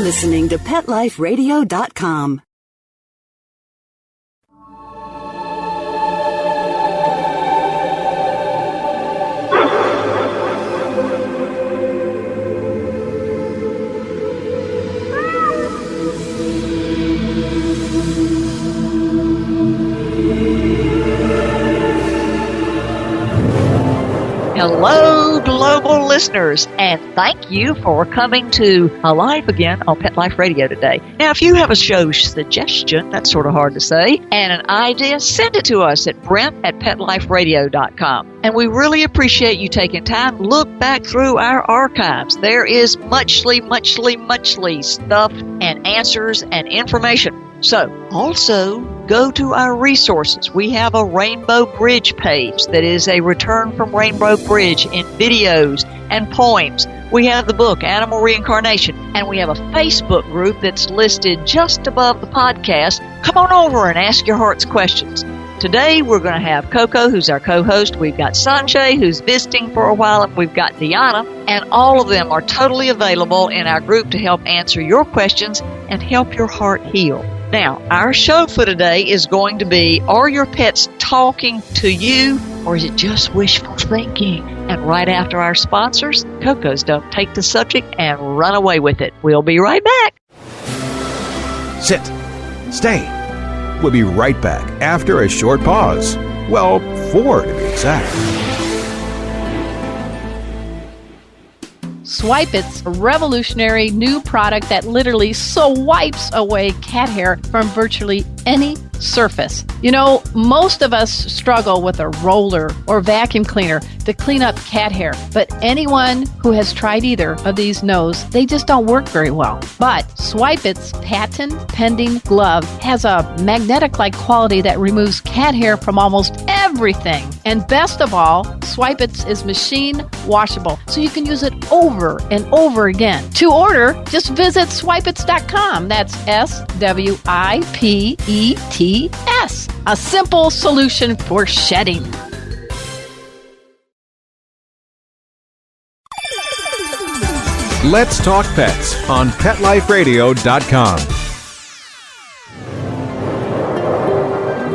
listening to PetLifeRadio.com. Hello, global listeners, and thank you for coming to Alive Again on Pet Life Radio today. Now, if you have a show suggestion, that's sort of hard to say, and an idea, send it to us at Brent@PetLifeRadio.com. And we really appreciate you taking time to look back through our archives. There is muchly stuff and answers and information. So, also, go to our resources. We have a Rainbow Bridge page that is a return from Rainbow Bridge in videos and poems. We have the book, Animal Reincarnation, and we have a Facebook group that's listed just above the podcast. Come on over and ask your heart's questions. Today, we're going to have Coco, who's our co-host. We've got Sanjay, who's visiting for a while, and we've got Diana, and all of them are totally available in our group to help answer your questions and help your heart heal. Now, our show for today is going to be, are your pets talking to you, or is it just wishful thinking? And right after our sponsors, Coco's don't take the subject and run away with it. We'll be right back. Sit. Stay. We'll be right back after a short pause. Well, 4 to be exact. Swipe It's a revolutionary new product that literally swipes away cat hair from virtually any surface. You know, most of us struggle with a roller or vacuum cleaner to clean up cat hair, but anyone who has tried either of these knows they just don't work very well. But Swipe It's patent-pending glove has a magnetic-like quality that removes cat hair from almost everything. And best of all, Swipe It's is machine washable, so you can use it over and over again. To order, just visit swipeits.com. That's SWIPETS. A simple solution for shedding. Let's Talk Pets on PetLifeRadio.com.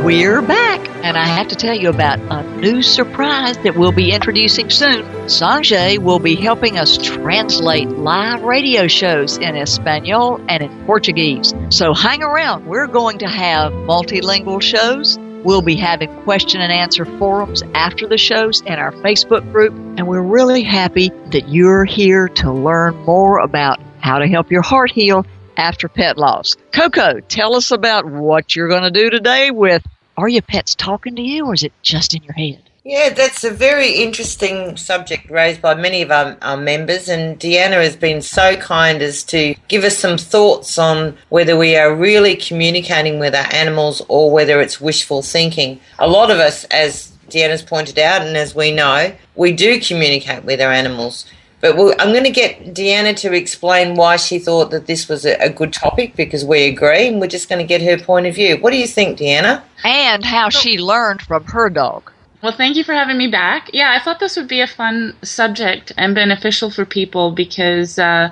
We're back, and I have to tell you about a new surprise that we'll be introducing soon. Sanjay will be helping us translate live radio shows in Espanol and in Portuguese. So hang around. We're going to have multilingual shows. We'll be having question and answer forums after the shows in our Facebook group, and we're really happy that you're here to learn more about how to help your heart heal after pet loss. Coco, tell us about what you're going to do today with, are your pets talking to you, or is it just in your head? Yeah, that's a very interesting subject raised by many of our members, and Deanna has been so kind as to give us some thoughts on whether we are really communicating with our animals or whether it's wishful thinking. A lot of us, as Deanna's pointed out and as we know, we do communicate with our animals. But I'm going to get Deanna to explain why she thought that this was a good topic, because we agree, and we're just going to get her point of view. What do you think, Deanna? And how she learned from her dog. Well, thank you for having me back. Yeah, I thought this would be a fun subject and beneficial for people because I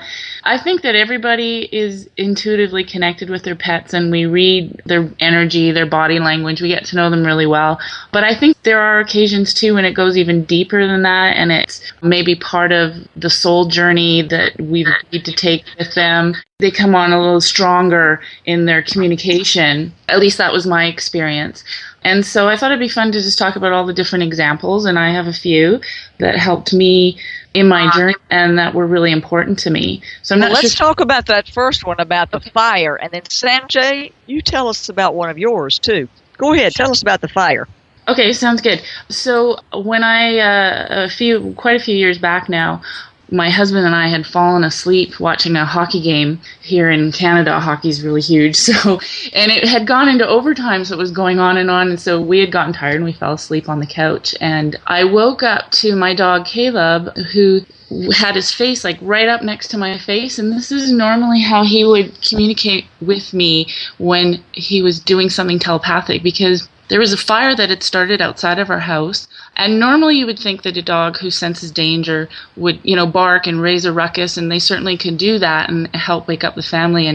think that everybody is intuitively connected with their pets, and we read their energy, their body language. We get to know them really well. But I think there are occasions, too, when it goes even deeper than that, and it's maybe part of the soul journey that we need to take with them. They come on a little stronger in their communication. At least that was my experience. And so I thought it'd be fun to just talk about all the different examples, and I have a few that helped me in my journey and that were really important to me. So let's talk about that first one, about the fire, and then Sanjay, you tell us about one of yours too. Go ahead, tell us about the fire. Okay, sounds good. So when quite a few years back now, my husband and I had fallen asleep watching a hockey game here in Canada. Hockey's really huge. And it had gone into overtime, so it was going on. And so we had gotten tired and we fell asleep on the couch. And I woke up to my dog, Caleb, who had his face like right up next to my face. And this is normally how he would communicate with me when he was doing something telepathic, because there was a fire that had started outside of our house. And normally you would think that a dog who senses danger would, bark and raise a ruckus, and they certainly could do that and help wake up the family.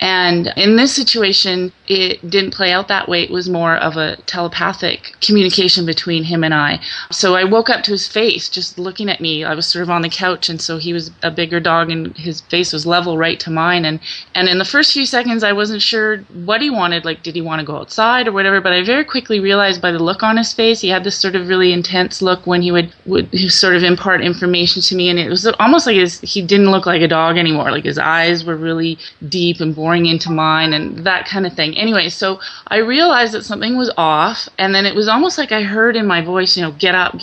And in this situation, it didn't play out that way. It was more of a telepathic communication between him and I. So I woke up to his face just looking at me. I was sort of on the couch, and so he was a bigger dog, and his face was level right to mine. And in the first few seconds, I wasn't sure what he wanted. Like, did he want to go outside or whatever? But I very quickly realized by the look on his face, he had this sort of really intense look when he would sort of impart information to me. And it was almost like he didn't look like a dog anymore. Like, his eyes were really deep and boring into mine and that kind of thing. Anyway, so I realized that something was off, and then it was almost like I heard in my voice, get up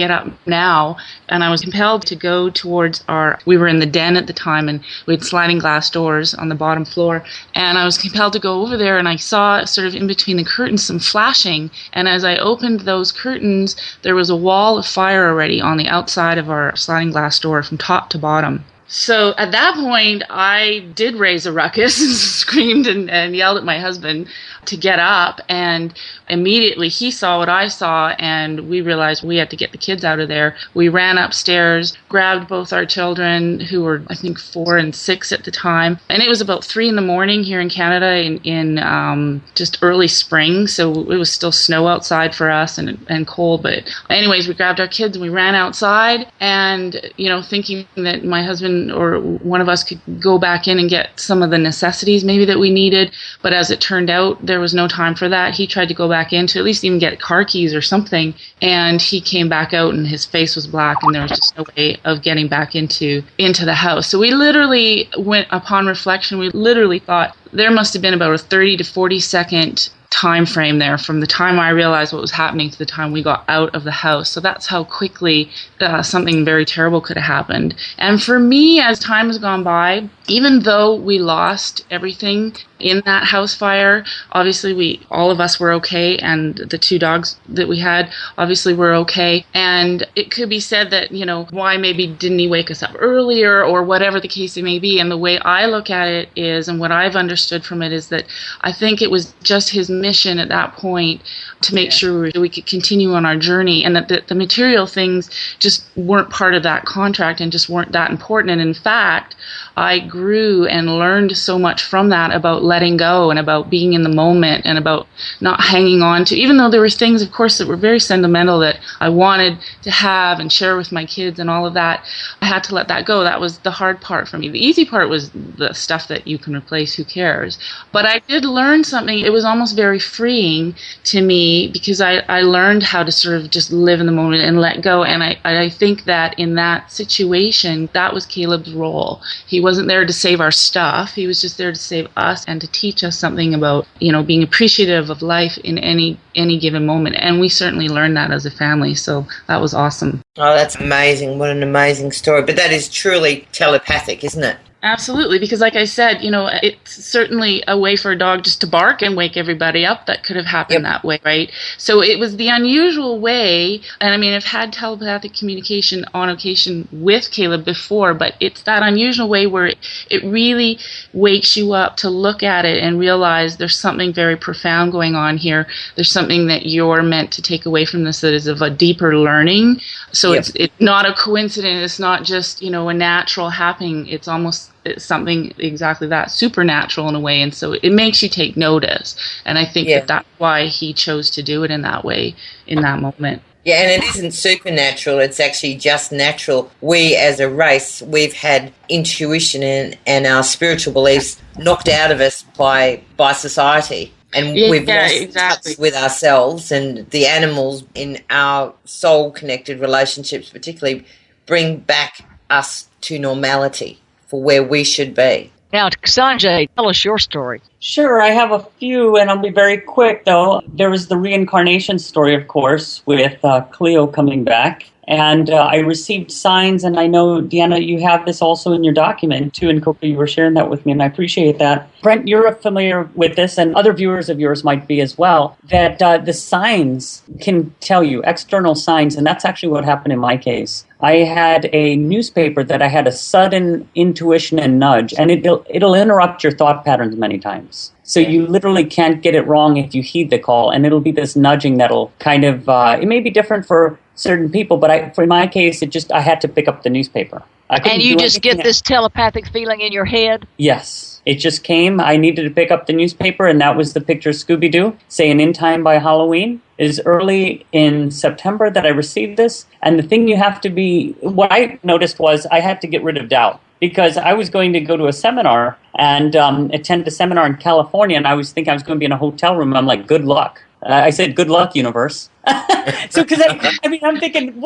now. And I was compelled to go towards we were in the den at the time, and we had sliding glass doors on the bottom floor, and I was compelled to go over there, and I saw sort of in between the curtains some flashing, and as I opened those curtains, there was a wall of fire already on the outside of our sliding glass door from top to bottom. So at that point, I did raise a ruckus and screamed and yelled at my husband to get up, and immediately he saw what I saw, and we realized we had to get the kids out of there. We ran upstairs, grabbed both our children, who were, I think, 4 and 6 at the time, and it was about 3 a.m. here in Canada in just early spring, so it was still snow outside for us and cold, but anyways, we grabbed our kids and we ran outside, and, thinking that my husband or one of us could go back in and get some of the necessities maybe that we needed, but as it turned out, there was no time for that. He tried to go back in to at least even get car keys or something, and he came back out and his face was black, and there was just no way of getting back into the house. So we literally went, upon reflection, we literally thought there must have been about a 30 to 40 second time frame there from the time I realized what was happening to the time we got out of the house. So that's how quickly something very terrible could have happened. And for me, as time has gone by, even though we lost everything in that house fire, obviously all of us were okay, and the 2 dogs that we had obviously were okay. And it could be said that, why maybe didn't he wake us up earlier, or whatever the case may be. And the way I look at it is, and what I've understood from it is that I think it was just his mission at that point to make sure we could continue on our journey, and that the material things just weren't part of that contract and just weren't that important. And in fact, I grew and learned so much from that about letting go and about being in the moment and about not hanging on to, even though there were things, of course, that were very sentimental that I wanted to have and share with my kids and all of that, I had to let that go. That was the hard part for me. The easy part was the stuff that you can replace, who cares? But I did learn something. It was almost very freeing to me because I learned how to sort of just live in the moment and let go. And I think that in that situation, that was Caleb's role. He wasn't there to save our stuff. He was just there to save us and to teach us something about, being appreciative of life in any given moment. And we certainly learned that as a family. So that was awesome. Oh, that's amazing. What an amazing story. But that is truly telepathic, isn't it? Absolutely, because like I said, it's certainly a way for a dog just to bark and wake everybody up. That could have happened that way, right? So it was the unusual way, and I mean, I've had telepathic communication on occasion with Caleb before, but it's that unusual way where it really wakes you up to look at it and realize there's something very profound going on here. There's something that you're meant to take away from this that is of a deeper learning. So it's not a coincidence. It's not just, a natural happening. It's almost something exactly that, supernatural in a way. And so it makes you take notice. And I think that's why he chose to do it in that way, in that moment. Yeah, and it isn't supernatural. It's actually just natural. We as a race, we've had intuition and our spiritual beliefs knocked out of us by society. And we've lost touch with ourselves, and the animals in our soul-connected relationships particularly bring back us to normality for where we should be. Now, Sanjay, tell us your story. Sure, I have a few, and I'll be very quick, though. There was the reincarnation story, of course, with Cleo coming back. And I received signs, and I know, Deanna, you have this also in your document, too, and Coco, you were sharing that with me, and I appreciate that. Brent, you're familiar with this, and other viewers of yours might be as well, that the signs can tell you, external signs, and that's actually what happened in my case. I had a newspaper that I had a sudden intuition and nudge, and it'll interrupt your thought patterns many times. So you literally can't get it wrong if you heed the call, and it'll be this nudging that'll kind of, it may be different for certain people, but for my case, I had to pick up the newspaper. And you just get this telepathic feeling in your head? Yes. It just came. I needed to pick up the newspaper, and that was the picture of Scooby-Doo, saying In Time by Halloween. It is early in September that I received this. And the thing what I noticed was I had to get rid of doubt, because I was going to go to a seminar and attend a seminar in California, and I was thinking I was going to be in a hotel room. I'm like, good luck. I said, good luck, universe. So, because I'm thinking,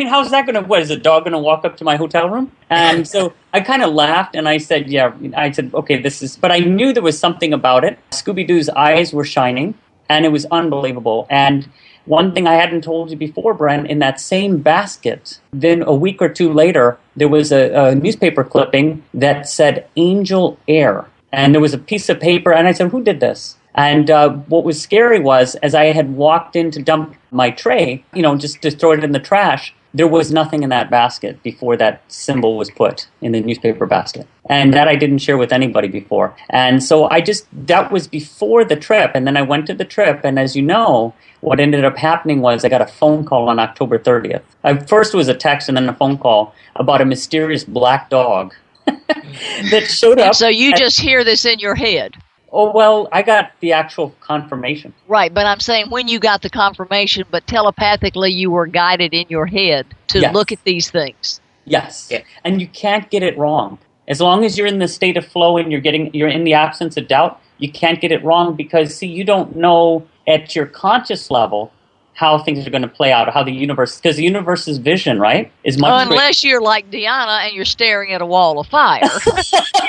how's that going to, is a dog going to walk up to my hotel room? And so I kind of laughed and I said, okay, but I knew there was something about it. Scooby-Doo's eyes were shining and it was unbelievable. And one thing I hadn't told you before, Brent, in that same basket, then a week or two later, there was a newspaper clipping that said Angel Air. And there was a piece of paper, and I said, who did this? And what was scary was, as I had walked in to dump my tray, just to throw it in the trash, there was nothing in that basket before that symbol was put in the newspaper basket. And that I didn't share with anybody before. And so that was before the trip. And then I went to the trip, and as you know, what ended up happening was I got a phone call on October 30th. First was a text and then a phone call about a mysterious black dog that showed up. And so you just hear this in your head? Oh, well, I got the actual confirmation. Right, but I'm saying when you got the confirmation, but telepathically you were guided in your head to look at these things. Yes, yeah. And you can't get it wrong. As long as you're in the state of flow and you're in the absence of doubt, you can't get it wrong because, see, you don't know at your conscious level how things are going to play out, how the universe, because the universe's vision, right, is much unless you're like Deanna and you're staring at a wall of fire.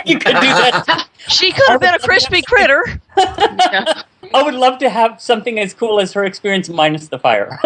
You could do that. She could have been a crispy critter. I would love to have something as cool as her experience minus the fire.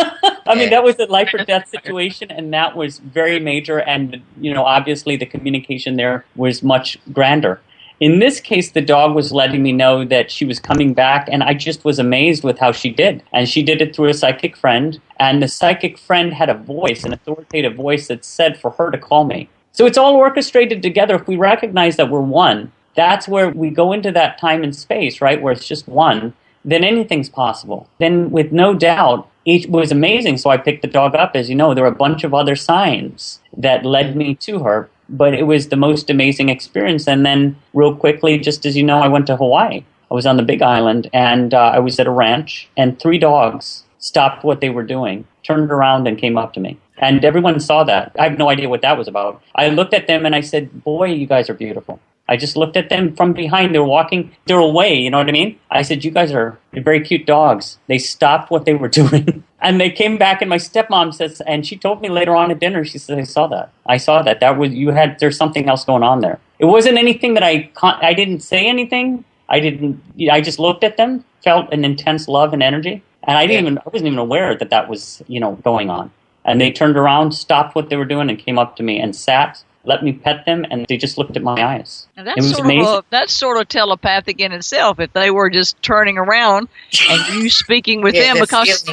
I mean, that was a life or death situation, and that was very major, and, obviously the communication there was much grander. In this case, the dog was letting me know that she was coming back, and I just was amazed with how she did. And she did it through a psychic friend, and the psychic friend had a voice, an authoritative voice that said for her to call me. So it's all orchestrated together. If we recognize that we're one, that's where we go into that time and space, right, where it's just one, then anything's possible. Then with no doubt, it was amazing. So I picked the dog up. As you know, there were a bunch of other signs that led me to her. But it was the most amazing experience. And then real quickly, just as you know, I went to Hawaii. I was on the Big Island, and I was at a ranch, and 3 dogs stopped what they were doing, turned around, and came up to me. And everyone saw that. I have no idea what that was about. I looked at them, and I said, boy, you guys are beautiful. I just looked at them from behind. They were walking. They were away, you know what I mean? I said, you guys are very cute dogs. They stopped what they were doing. And they came back, and my stepmom says, and she told me later on at dinner, she said, I saw that. There's something else going on there. It wasn't anything that I didn't say anything. I just looked at them, felt an intense love and energy. And I wasn't even aware that was, going on. And they turned around, stopped what they were doing, and came up to me and sat, let me pet them, and they just looked at my eyes. And that's sort of telepathic in itself, if they were just turning around and you speaking with them because...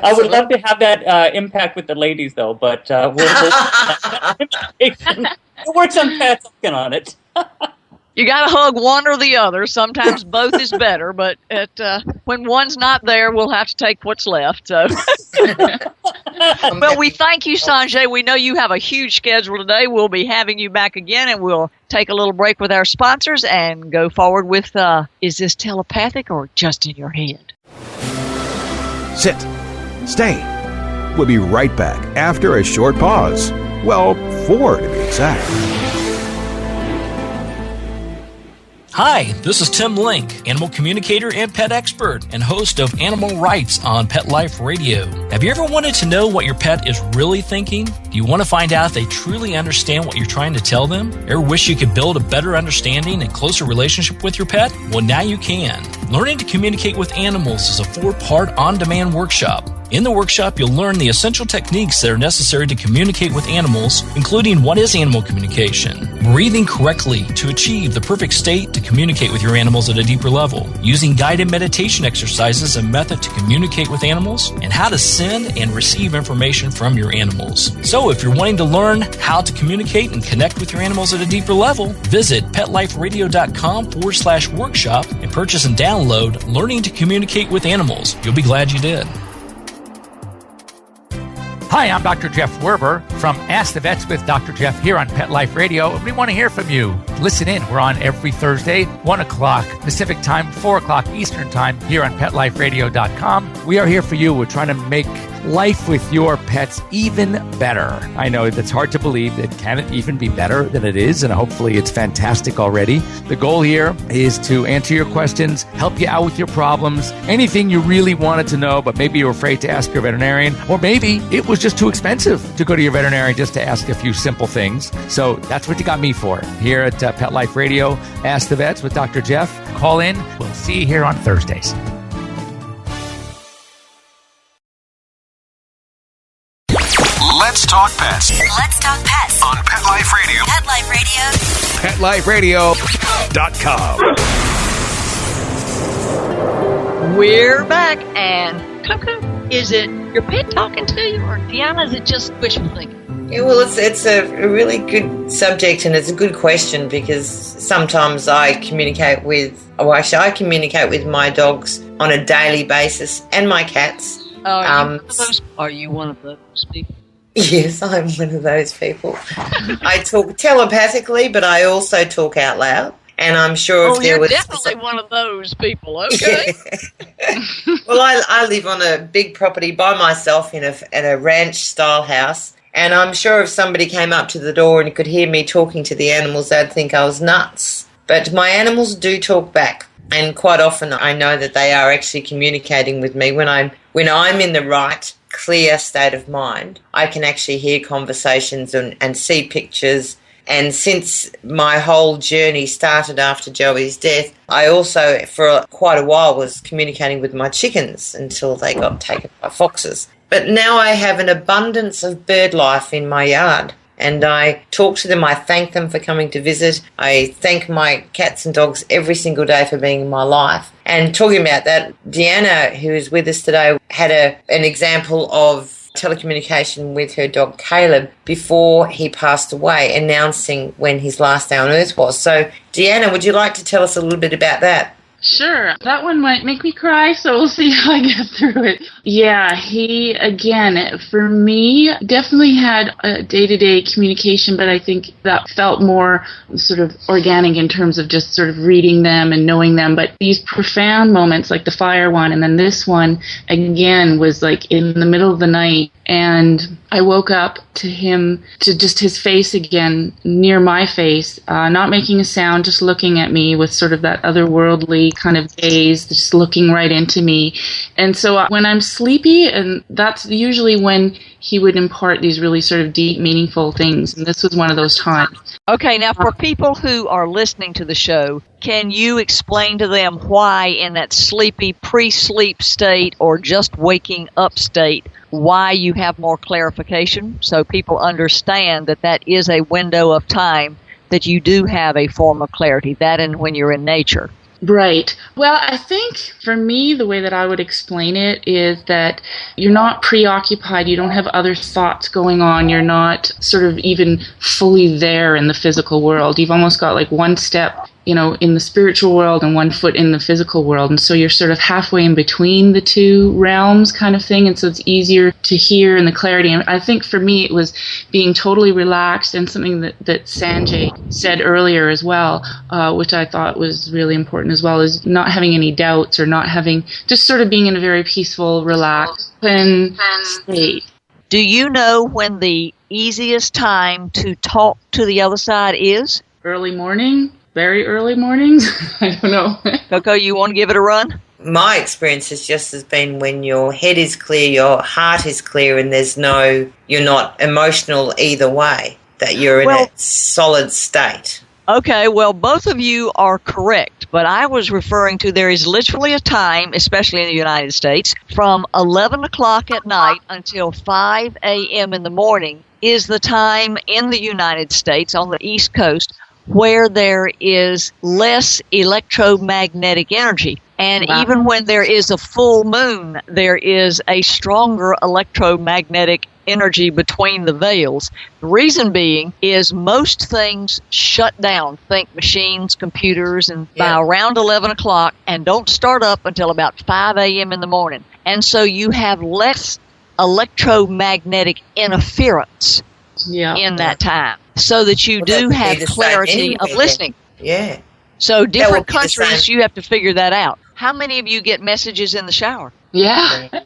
I would love to have that impact with the ladies, though, but it works on Pat's looking on it. You got to hug one or the other. Sometimes both is better, but when one's not there, we'll have to take what's left. So, well, we thank you, Sanjay. We know you have a huge schedule today. We'll be having you back again, and we'll take a little break with our sponsors and go forward with, is this telepathic or just in your head? Sit. Stay. We'll be right back after a short pause. Well, 4 to be exact. Hi, this is Tim Link, animal communicator and pet expert and host of Animal Rights on Pet Life Radio. Have you ever wanted to know what your pet is really thinking? Do you want to find out if they truly understand what you're trying to tell them? Ever wish you could build a better understanding and closer relationship with your pet? Well, now you can. Learning to communicate with animals is a 4-part on-demand workshop. In the workshop, you'll learn the essential techniques that are necessary to communicate with animals, including what is animal communication, breathing correctly to achieve the perfect state to communicate with your animals at a deeper level, using guided meditation exercises and method to communicate with animals, and how to send and receive information from your animals. So if you're wanting to learn how to communicate and connect with your animals at a deeper level, visit PetLifeRadio.com/workshop and purchase and download Learning to Communicate with Animals. You'll be glad you did. Hi, I'm Dr. Jeff Werber from Ask the Vets with Dr. Jeff here on Pet Life Radio. We want to hear from you. Listen in. We're on every Thursday, 1 o'clock Pacific time, 4 o'clock Eastern time here on PetLifeRadio.com. We are here for you. We're trying to make life with your pets even better. I know that's hard to believe. That can it even be better than it is? And hopefully it's fantastic already. The goal here is to answer your questions, help you out with your problems, anything you really wanted to know, but maybe you're afraid to ask your veterinarian, or maybe it was just too expensive to go to your veterinarian just to ask a few simple things. So that's what you got me for here at Pet Life Radio. Ask the Vets with Dr. Jeff. Call in. We'll see you here on Thursdays. Let's talk pets Let's talk pets on Pet Life Radio. Pet Life Radio. PetLifeRadio.com. We're back, and Coco, is it your pet talking to you, or Deanna, is it just wishful thinking? Yeah, well, it's a really good subject, and it's a good question, because sometimes I communicate with my dogs on a daily basis, and my cats. Are you one of those people? Yes, I'm one of those people. I talk telepathically, but I also talk out loud. And I'm sure if there was... Oh, you're definitely one of those people, okay. Yeah. Well, I live on a big property by myself in a ranch-style house, and I'm sure if somebody came up to the door and could hear me talking to the animals, they'd think I was nuts. But my animals do talk back, and quite often I know that they are actually communicating with me. When I'm in the right, clear state of mind, I can actually hear conversations and see pictures. And since my whole journey started after Joey's death, I also, for quite a while, was communicating with my chickens until they got taken by foxes. But now I have an abundance of bird life in my yard, and I talk to them. I thank them for coming to visit. I thank my cats and dogs every single day for being in my life. And talking about that, Deanna, who is with us today, had an example of telecommunication with her dog Caleb before he passed away, announcing when his last day on earth was. So, Deanna, would you like to tell us a little bit about that? Sure. That one might make me cry, so we'll see how I get through it. Yeah, he, again, for me, definitely had a day-to-day communication, but I think that felt more sort of organic in terms of just sort of reading them and knowing them. But these profound moments, like the fire one, and then this one, again, was like in the middle of the night, and I woke up to him, to just his face again, near my face, not making a sound, just looking at me with sort of that otherworldly kind of gaze, just looking right into me. And so when I'm sleepy, and that's usually when he would impart these really sort of deep, meaningful things. And this was one of those times. Okay, now for people who are listening to the show, can you explain to them why in that sleepy, pre-sleep state or just waking up state, why you have more clarification so people understand that that is a window of time that you do have a form of clarity, that and when you're in nature? Right. Well, I think for me, the way that I would explain it is that you're not preoccupied. You don't have other thoughts going on. You're not sort of even fully there in the physical world. You've almost got like one step, in the spiritual world and 1 foot in the physical world. And so you're sort of halfway in between the two realms kind of thing. And so it's easier to hear and the clarity. And I think for me, it was being totally relaxed, and something that Sanjay said earlier as well, which I thought was really important as well, is not having any doubts or not having, just sort of being in a very peaceful, relaxed state. Do you know when the easiest time to talk to the other side is? Early morning. Very early mornings? I don't know. Coco, you want to give it a run? My experience has just has been when your head is clear, your heart is clear, and you're not emotional either way, that you're in a solid state. Okay, well, both of you are correct. but I was referring to there is literally a time, especially in the United States, from 11 o'clock at night until 5 a.m. in the morning is the time in the United States on the East Coast where there is less electromagnetic energy. And even when there is a full moon, there is a stronger electromagnetic energy between the veils. The reason being is most things shut down. Think machines, computers, and by around 11 o'clock and don't start up until about 5 a.m. in the morning. And so you have less electromagnetic interference in that time, so that you do have clarity of listening. Yeah. So different countries, you have to figure that out. How many of you get messages in the shower? Yeah.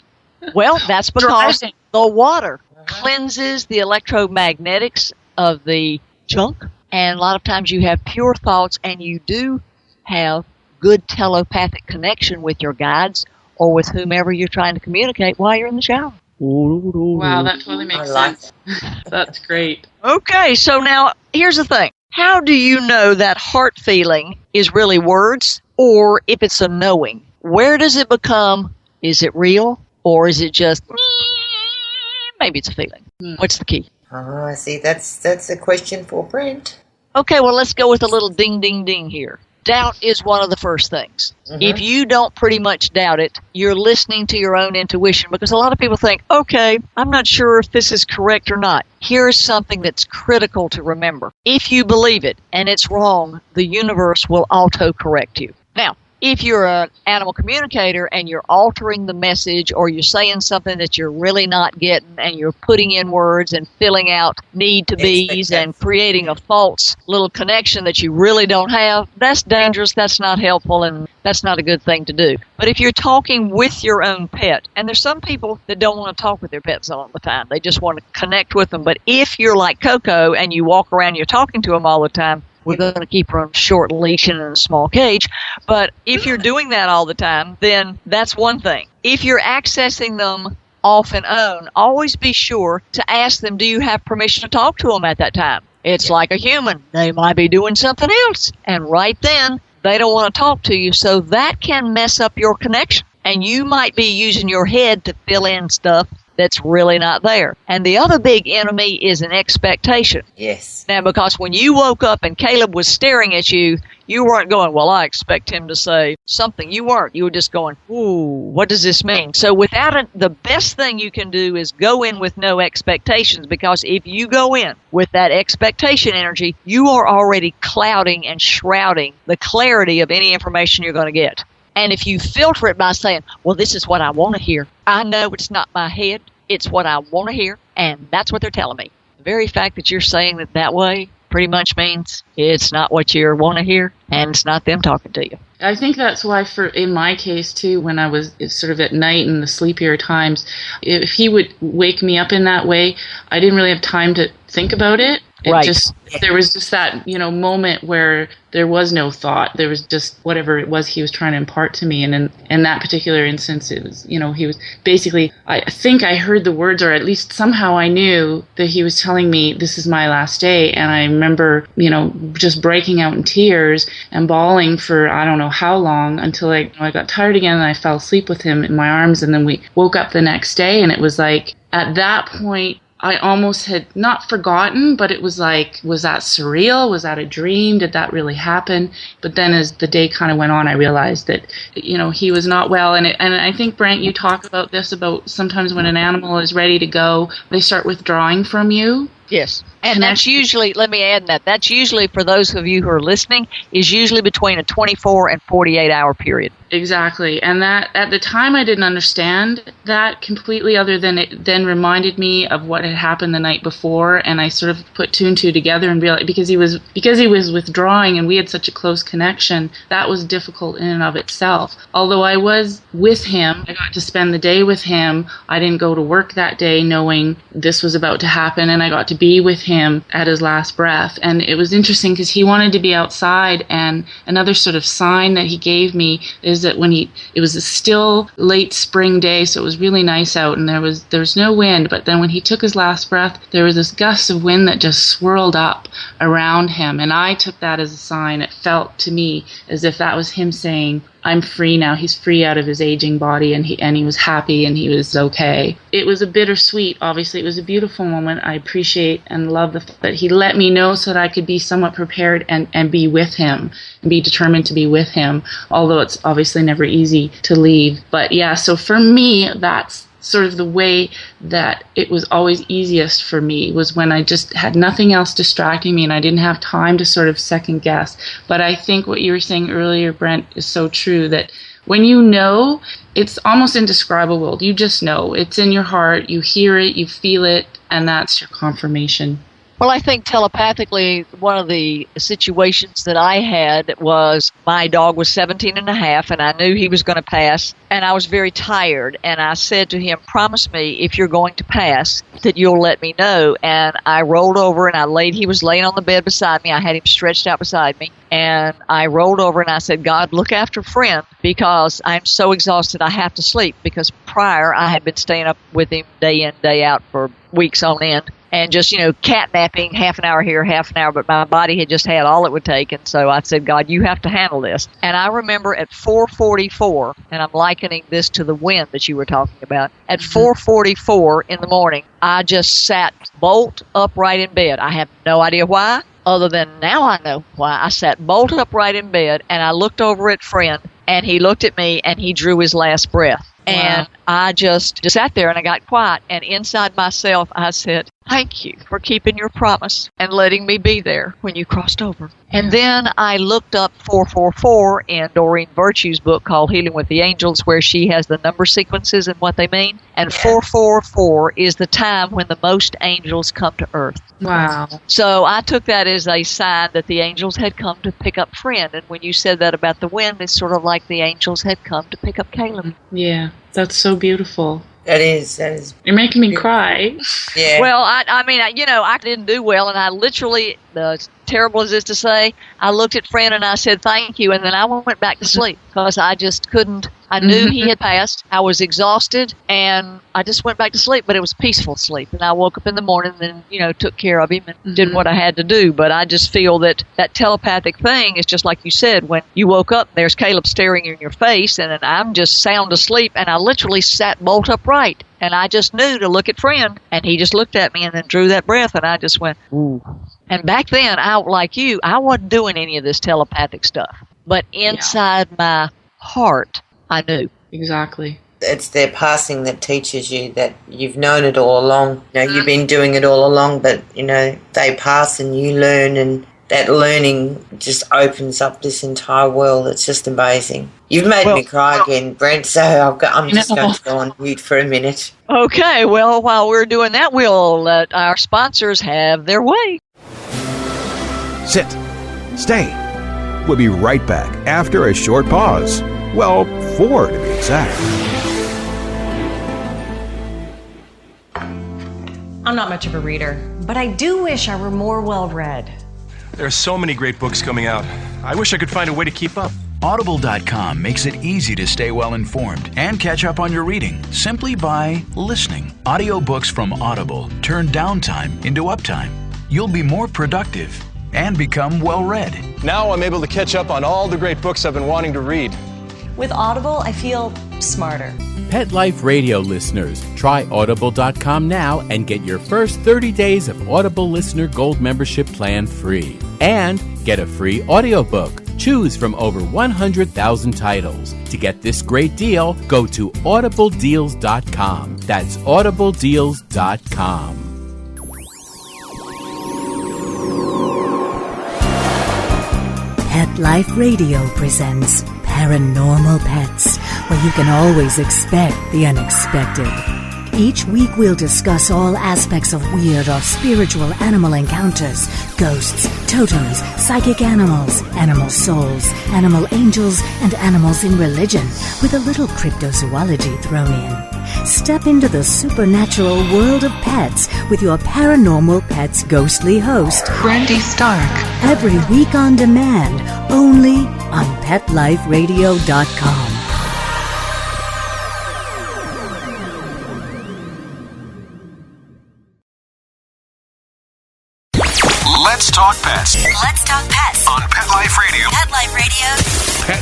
Well, that's because the water cleanses the electromagnetics of the junk, and a lot of times you have pure thoughts, and you do have good telepathic connection with your guides or with whomever you're trying to communicate while you're in the shower. Wow, that totally makes sense. That's great. Okay, so now here's the thing. How do you know that heart feeling is really words or if it's a knowing? Where does it become, is it real or is it just, maybe it's a feeling? What's the key? Oh, I see. That's a question for Brent. Okay, well, let's go with a little ding, ding, ding here. Doubt is one of the first things. If you don't pretty much doubt it, you're listening to your own intuition, because a lot of people think, okay, I'm not sure if this is correct or not. Here's something that's critical to remember. If you believe it and it's wrong, the universe will auto-correct you. Now, if you're an animal communicator and you're altering the message or you're saying something that you're really not getting and you're putting in words and filling out need to be's and creating a false little connection that you really don't have, that's dangerous, that's not helpful, and that's not a good thing to do. But if you're talking with your own pet, and there's some people that don't want to talk with their pets all the time, they just want to connect with them, but if you're like Coco and you walk around, you're talking to them all the time, we're going to keep her on a short leash and in a small cage. But if you're doing that all the time, then that's one thing. If you're accessing them off and on, always be sure to ask them, do you have permission to talk to them at that time? It's like a human. They might be doing something else. And right then, they don't want to talk to you. So that can mess up your connection. And you might be using your head to fill in stuff that's really not there. And the other big enemy is an expectation. Yes. Now, because when you woke up and Caleb was staring at you, you weren't going, well, I expect him to say something. You weren't. You were just going, ooh, what does this mean? So without it, the best thing you can do is go in with no expectations, because if you go in with that expectation energy, you are already clouding and shrouding the clarity of any information you're going to get. And if you filter it by saying, well, this is what I want to hear. I know it's not my head. It's what I want to hear. And that's what they're telling me. The very fact that you're saying it that way pretty much means it's not what you want to hear, and it's not them talking to you. I think that's why, in my case, too, when I was sort of at night in the sleepier times, if he would wake me up in that way, I didn't really have time to think about it. There was just that, moment where there was no thought. There was just whatever it was he was trying to impart to me. And in that particular instance, it was, he was basically, I think I heard the words, or at least somehow I knew that he was telling me this is my last day. And I remember, just breaking out in tears and bawling for I don't know how long, until I got tired again and I fell asleep with him in my arms. And then we woke up the next day, and it was like, at that point, I almost had not forgotten, but it was like, was that surreal? Was that a dream? Did that really happen? But then as the day kind of went on, I realized that, he was not well. And I think, Brent, you talk about this, about sometimes when an animal is ready to go, they start withdrawing from you. Yes. And that's usually, let me add that's usually, for those of you who are listening, is usually between a 24 and 48 hour period. Exactly. And that, at the time, I didn't understand that completely, other than it then reminded me of what had happened the night before. And I sort of put two and two together and realized, because he was withdrawing and we had such a close connection, that was difficult in and of itself. Although I was with him, I got to spend the day with him. I didn't go to work that day knowing this was about to happen, and I got to be with him him at his last breath. And it was interesting because he wanted to be outside, and another sort of sign that he gave me is that it was a still late spring day, so it was really nice out, and there was no wind, but then when he took his last breath, there was this gust of wind that just swirled up around him, and I took that as a sign. It felt to me as if that was him saying, I'm free now. He's free out of his aging body, and he was happy, and he was okay. It was a bittersweet, obviously. It was a beautiful moment. I appreciate and love the fact that he let me know so that I could be somewhat prepared and be with him, and be determined to be with him, although it's obviously never easy to leave. But yeah, so for me, that's sort of the way that it was always easiest for me, was when I just had nothing else distracting me and I didn't have time to sort of second guess. But I think what you were saying earlier, Brent, is so true, that when you know, it's almost indescribable. You just know. It's in your heart. You hear it, you feel it, and that's your confirmation. Well, I think telepathically, one of the situations that I had was my dog was 17 and a half, and I knew he was going to pass, and I was very tired, and I said to him, promise me if you're going to pass that you'll let me know. And I rolled over, and he was laying on the bed beside me. I had him stretched out beside me, and I rolled over and I said, God, look after friend, because I'm so exhausted I have to sleep, because prior I had been staying up with him day in, day out for weeks on end. And just, catnapping, half an hour here, half an hour, but my body had just had all it would take. And so I said, God, you have to handle this. And I remember at 4:44, and I'm likening this to the wind that you were talking about, at 4:44 in the morning, I just sat bolt upright in bed. I have no idea why, other than now I know why. I sat bolt upright in bed, and I looked over at friend, and he looked at me, and he drew his last breath. And I just sat there and I got quiet, and inside myself I said, thank you for keeping your promise and letting me be there when you crossed over. And then I looked up 444 in Doreen Virtue's book called Healing with the Angels, where she has the number sequences and what they mean. And 444 is the time when the most angels come to earth. Wow. So I took that as a sign that the angels had come to pick up friend. And when you said that about the wind, it's sort of like the angels had come to pick up Caleb. Yeah, that's so beautiful. That is. You're making me cry. Yeah. Well, I didn't do well, and I literally, as terrible as it is to say, I looked at friend and I said thank you, and then I went back to sleep because I just couldn't. I knew he had passed. I was exhausted, and I just went back to sleep, but it was peaceful sleep. And I woke up in the morning and, took care of him and did what I had to do. But I just feel that telepathic thing is just like you said, when you woke up, there's Caleb staring in your face, and I'm just sound asleep, and I literally sat bolt upright. And I just knew to look at friend, and he just looked at me and then drew that breath, and I just went, ooh. And back then, I wasn't doing any of this telepathic stuff. But inside my heart, I knew. Exactly. It's their passing that teaches you that you've known it all along. You've been doing it all along, but, they pass and you learn, and that learning just opens up this entire world. It's just amazing. You've made me cry again, Brent, so I'm just going to go on mute for a minute. Okay, well, while we're doing that, we'll let our sponsors have their way. Sit. Stay. We'll be right back after a short pause. Well, 4 to be exact. I'm not much of a reader, but I do wish I were more well-read. There are so many great books coming out. I wish I could find a way to keep up. Audible.com makes it easy to stay well-informed and catch up on your reading simply by listening. Audiobooks from Audible turn downtime into uptime. You'll be more productive and become well-read. Now I'm able to catch up on all the great books I've been wanting to read. With Audible, I feel smarter. Pet Life Radio listeners, try Audible.com now and get your first 30 days of Audible Listener Gold membership plan free. And get a free audiobook. Choose from over 100,000 titles. To get this great deal, go to audibledeals.com. That's audibledeals.com. Pet Life Radio presents Paranormal Pets, where you can always expect the unexpected. Each week we'll discuss all aspects of weird or spiritual animal encounters, ghosts, totems, psychic animals, animal souls, animal angels, and animals in religion, with a little cryptozoology thrown in. Step into the supernatural world of pets with your Paranormal Pets ghostly host, Brandy Stark. Every week on demand, only on PetLifeRadio.com. Let's talk pets. Let's talk pets on Pet Life Radio. Pet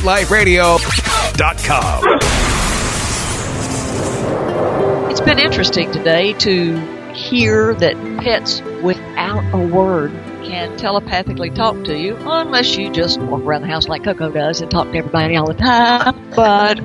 Life Radio. PetLifeRadio.com. It's been interesting today to hear that pets, without a word, can telepathically talk to you, unless you just walk around the house like Coco does and talk to everybody all the time. But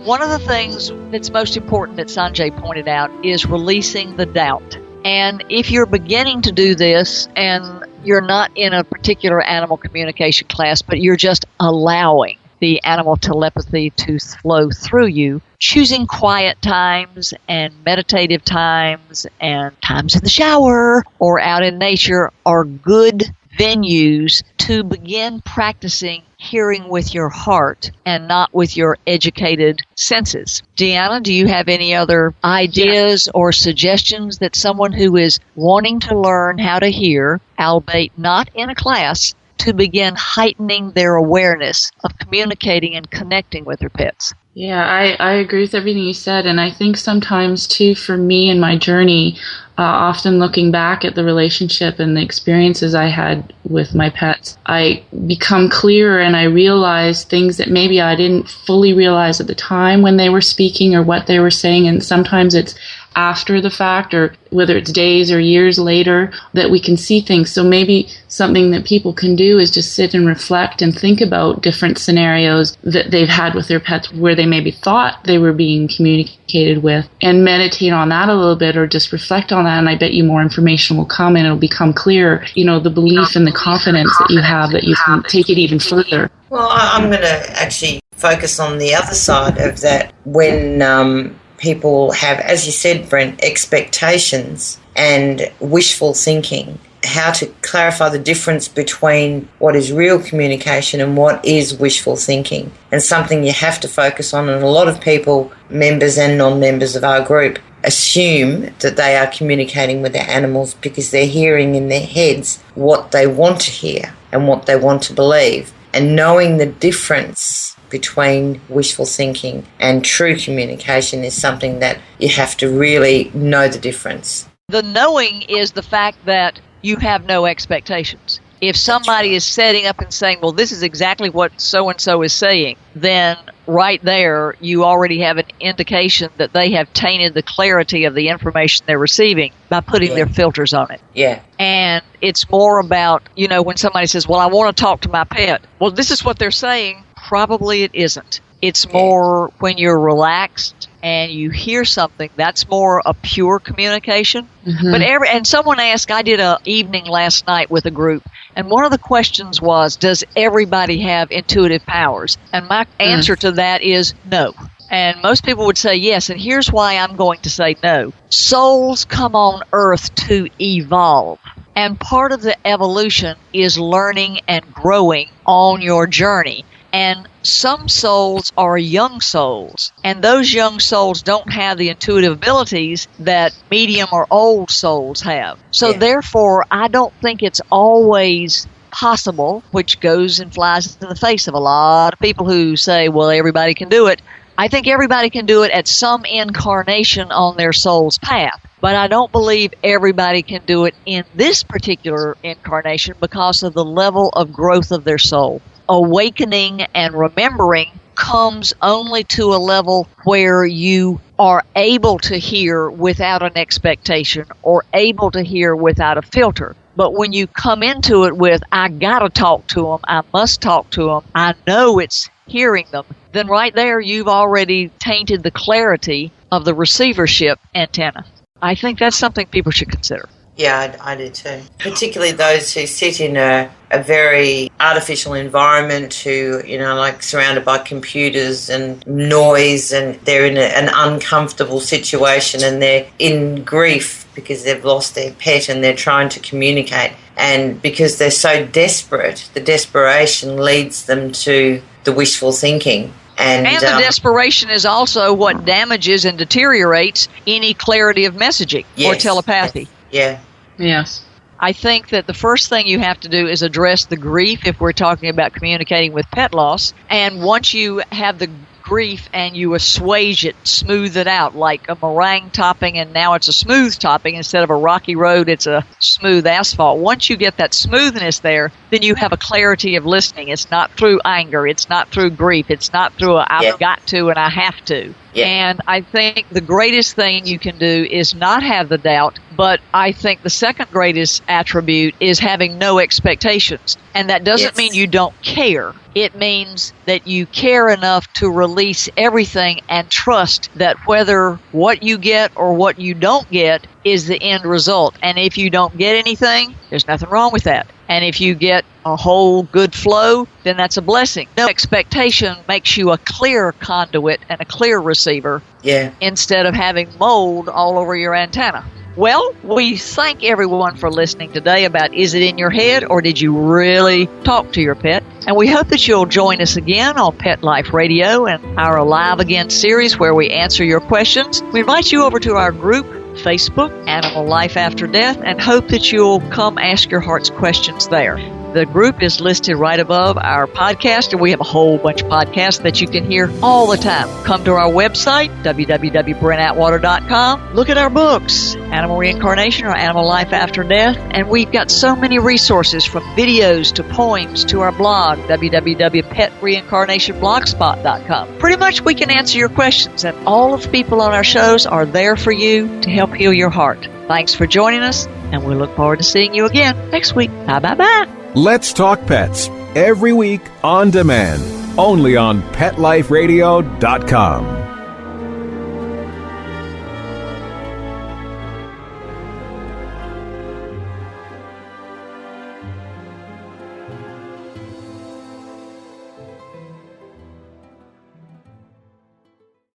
one of the things that's most important that Sanjay pointed out is releasing the doubt. And if you're beginning to do this and you're not in a particular animal communication class, but you're just allowing the animal telepathy to flow through you, choosing quiet times and meditative times and times in the shower or out in nature are good venues to begin practicing hearing with your heart and not with your educated senses. Deanna, do you have any other ideas or suggestions that someone who is wanting to learn how to hear, albeit not in a class, to begin heightening their awareness of communicating and connecting with their pets? Yeah, I agree with everything you said, and I think sometimes, too, for me in my journey, often looking back at the relationship and the experiences I had with my pets, I become clearer and I realize things that maybe I didn't fully realize at the time when they were speaking or what they were saying, and sometimes it's after the fact, or whether it's days or years later, that we can see things. So maybe something that people can do is just sit and reflect and think about different scenarios that they've had with their pets where they maybe thought they were being communicated with, and meditate on that a little bit or just reflect on that, and I bet you more information will come and it'll become clearer, the belief and the confidence that you have that you can take it even further. Well, I'm going to actually focus on the other side of that. When people have, as you said, Brent, expectations and wishful thinking, how to clarify the difference between what is real communication and what is wishful thinking, and something you have to focus on. And a lot of people, members and non-members of our group, assume that they are communicating with their animals because they're hearing in their heads what they want to hear and what they want to believe. And knowing the difference between wishful thinking and true communication is something that you have to really know the difference. The knowing is the fact that you have no expectations. If somebody is setting up and saying, well, this is exactly what so-and-so is saying, then right there you already have an indication that they have tainted the clarity of the information they're receiving by putting their filters on it. Yeah. And it's more about, when somebody says, well, I want to talk to my pet. Well, this is what they're saying. Probably it isn't. It's more when you're relaxed and you hear something, that's more a pure communication. Mm-hmm. And someone asked, I did an evening last night with a group, and one of the questions was, does everybody have intuitive powers? And my answer to that is no. And most people would say yes, and here's why I'm going to say no. Souls come on Earth to evolve. And part of the evolution is learning and growing on your journey. And some souls are young souls, and those young souls don't have the intuitive abilities that medium or old souls have. So therefore, I don't think it's always possible, which goes and flies in the face of a lot of people who say, well, everybody can do it. I think everybody can do it at some incarnation on their soul's path. But I don't believe everybody can do it in this particular incarnation because of the level of growth of their soul. Awakening and remembering comes only to a level where you are able to hear without an expectation or able to hear without a filter. But when you come into it with, I gotta talk to them, I must talk to them, I know it's hearing them, then right there you've already tainted the clarity of the receivership antenna. I think that's something people should consider. Yeah, I do too. Particularly those who sit in a a very artificial environment, who, like surrounded by computers and noise, and they're in an uncomfortable situation and they're in grief because they've lost their pet and they're trying to communicate. And because they're so desperate, the desperation leads them to the wishful thinking. And the desperation is also what damages and deteriorates any clarity of messaging or telepathy. Yeah. Yes. I think that the first thing you have to do is address the grief if we're talking about communicating with pet loss. And once you have the grief and you assuage it, smooth it out like a meringue topping, and now it's a smooth topping instead of a rocky road, it's a smooth asphalt. Once you get that smoothness there, then you have a clarity of listening. It's not through anger, it's not through grief, it's not through I've got to and I have to. Yeah. And I think the greatest thing you can do is not have the doubt, but I think the second greatest attribute is having no expectations. And that doesn't mean you don't care. It means that you care enough to release everything and trust that whether what you get or what you don't get is the end result. And if you don't get anything, there's nothing wrong with that. And if you get a whole good flow, then that's a blessing. No expectation makes you a clear conduit and a clear receiver instead of having mold all over your antenna. Well, we thank everyone for listening today about Is It In Your Head or Did You Really Talk to Your Pet? And we hope that you'll join us again on Pet Life Radio and our Alive Again series where we answer your questions. We invite you over to our group, Facebook, Animal Life After Death, and hope that you'll come ask your heart's questions there. The group is listed right above our podcast, and we have a whole bunch of podcasts that you can hear all the time. Come to our website, www.brentatwater.com. Look at our books, Animal Reincarnation or Animal Life After Death, and we've got so many resources from videos to poems to our blog, www.petreincarnationblogspot.com. Pretty much we can answer your questions, and all of the people on our shows are there for you to help heal your heart. Thanks for joining us, and we look forward to seeing you again next week. Bye-bye-bye. Let's Talk Pets, every week on demand, only on PetLifeRadio.com.